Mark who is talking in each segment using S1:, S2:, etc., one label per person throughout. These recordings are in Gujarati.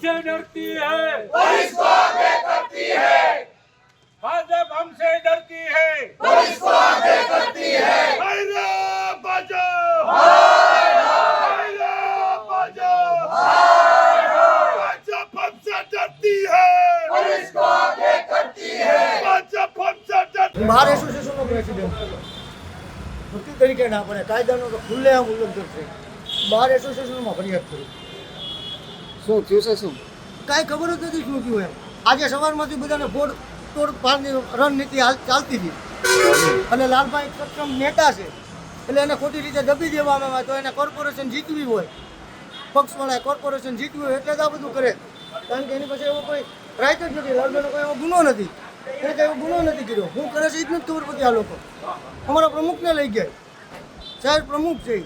S1: हमसे डरती है,
S2: पुलिस को आगे करती है,
S1: भाजपा हमसे डरती है,
S2: पुलिस को आगे करती है।
S1: अरे भाजपा, अरे भाजपा, भाजपा हमसे डरती है,
S2: पुलिस को आगे करती है।
S1: भाजपा हमसे डरती है।
S3: બાર એસોસિએશનનો પ્રેસિડેન્ટ વકીલ તરીકે ના પડે કાયદાનો તો ખુલ્લેઆમ ઉલ્લંઘન છે. બાર એસોસિએશનમાં ફરિયાદ કરી
S4: શું થયું છે? શું
S3: કાંઈ ખબર જ નથી શું થયું એમ. આજે સવારમાંથી બધાને ફોડ તોડ પાડની રણનીતિ ચાલતી હતી અને લાલભાઈ સક્ષમ નેતા છે એટલે એને ખોટી રીતે દબી દેવામાં આવે તો એને કોર્પોરેશન જીતવી હોય, પક્ષવાળાએ કોર્પોરેશન જીતવી હોય એટલે જ આ બધું કરે. કારણ કે એની પાસે એવો કોઈ રાઈટ જ નથી, લાલભાઈનો કોઈ એવો ગુનો નથી, એને કંઈ એવો ગુનો નથી કર્યો. શું કરે છે એ જ નથી ખબર પડતી. આ લોકો અમારા પ્રમુખને લઈ ગયા, શહેર પ્રમુખ છે.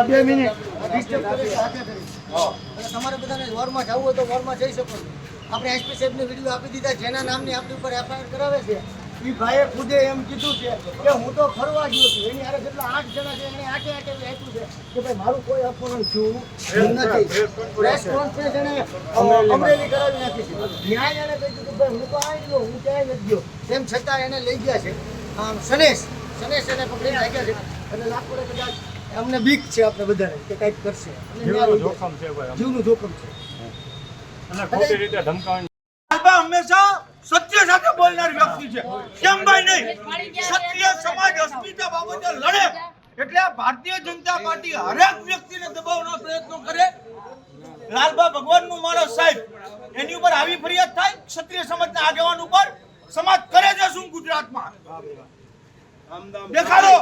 S3: બે મિનિટ તમારે બધાને વોરમાં જવું હોય તો વોરમાં જઈ શકો છો. આપણે એસપી સાહેબને વિડીયો આપી દીધા, જેના નામની આપણી ઉપર એફઆઈઆર કરાવે છે એ ભાઈએ ખુદે એમ કીધું છે કે હું તો ફરવા ગયો છું. એની હારે જેટલા 8 જણા છે એને આટે આપ્યું છે કે ભાઈ મારું કોઈ અપહરણ થયું નથી. પ્રેસ કોન્ફરન્સ એને અમરેલી કરાવી નાખી છે. ન્યાય એને કહી દીધું ભાઈ હું તો આવી ગયો, હું ક્યાંય નથી ગયો. તેમ છતાં એને લઈ ગયા છે. સનેશ એને પકડીને લઈ ગયા છે. એટલે લાખોડે કદાચ અમને બીક છે આપણે બધાને કે કંઈક કરશે.
S1: જીવનું જોખમ છે ભાઈ,
S3: જીવનું જોખમ છે
S1: અને ખોટી રીતે ધમકાવવાની.
S5: હંમેશા સત્ય સાથે બોલનાર વ્યક્તિ છે. કેમ ભાઈ નહીં? ક્ષત્રિય સમાજ અસ્મિતા બાબતે લડે એટલે આ ભારતીય જનતા પાર્ટી હરેક વ્યક્તિને દબાવવાનો પ્રયત્ન કરે. લાલબા ભગવાનનું માણસ સાહેબ, એની ઉપર આવી ફરિયાદ થાય ક્ષત્રિય સમાજના આગેવાન ઉપર. સમાજ કરે છે શું ગુજરાતમાં? દેખાડો.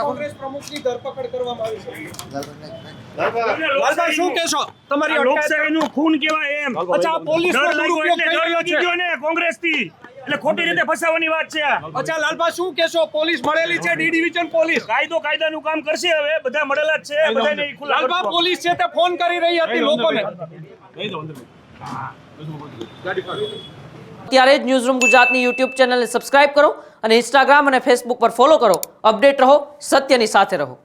S4: કોંગ્રેસ પ્રમુખની ધરપકડ કરવામાં આવી છે.
S6: લાલભાઈ શું કહેશો? તમારી
S1: લોકશાહીનું ખૂન કહેવાય એમ.
S6: અચ્છા, પોલીસનો
S1: ડર લાગ્યો
S6: દુરુપયોગ
S1: એટલે
S6: થઈ
S1: ડર
S6: રહ્યો
S1: વધી
S6: છે.
S1: ગયો ને કોંગ્રેસથી. એટલે ખોટી રીતે ફસાવાની વાત છે આ.
S6: અચ્છા લાલભાઈ શું કહેશો? પોલીસ મળેલી છે, ડી ડિવિઝન પોલીસ.
S1: કાયદો કાયદાનું કામ કરશે. હવે બધા મળેલા જ છે, બધાને ઈ ખુલ્લા
S6: લાલભાઈ
S1: કરશું.
S6: પોલીસ છે તે ફોન કરી રહી હતી લોકોને.
S7: ત્યારે જ ન્યૂઝરૂમ ગુજરાતની યુટ્યુબ ચેનલને સબસ્ક્રાઇબ કરો અને ઇન્સ્ટાગ્રામ અને ફેસબુક પર ફોલો કરો. અપડેટ રહો, સત્યની સાથે રહો.